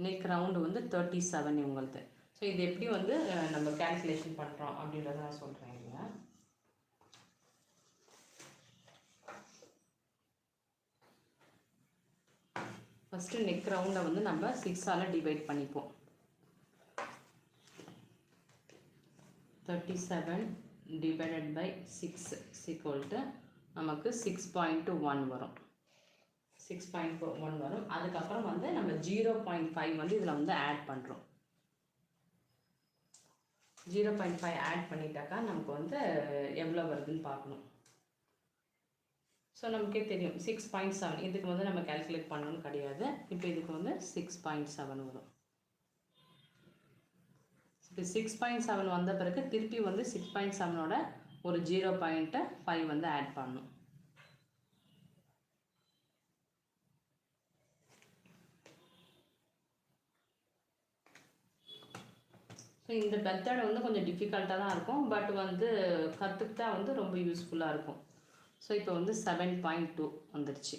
Neck round வந்து 37 இவங்களுக்கு. So இது எப்படி வந்து நம்ம கேல்குலேஷன் பண்ணுறோம் அப்படின்றத நான் சொல்கிறேன். இல்லைங்க, ஃபஸ்ட்டு நெக் ரவுண்டை வந்து நம்ம 6ஆல் டிவைட் பண்ணிப்போம். 37 divided by 6 equal to நமக்கு 6.1 வரும். 6.1 வரும். அதுக்கப்புறம் வந்து நம்ம 0.5 வந்து இதில் வந்து ஆட் பண்ணுறோம். 0.5 ஆட் பண்ணிட்டாக்கா நமக்கு வந்து எவ்வளோ வருதுன்னு பார்க்கணும். ஸோ நமக்கே தெரியும் 6.7. இதுக்கு வந்து நம்ம கேல்குலேட் பண்ணணும்னு கிடையாது. இப்போ இதுக்கு வந்து 6.7 வரும். இப்போ 6.7 வந்த பிறகு திருப்பி வந்து 6.7ஓட ஒரு 0.5 வந்து ஆட் பண்ணணும். ஸோ இந்த மெத்தட் வந்து கொஞ்சம் டிஃபிகல்ட்டாக தான் இருக்கும். பட் வந்து கற்றுக்கிட்டா வந்து ரொம்ப யூஸ்ஃபுல்லாக இருக்கும். ஸோ இப்போ வந்து 7.2 வந்துடுச்சு.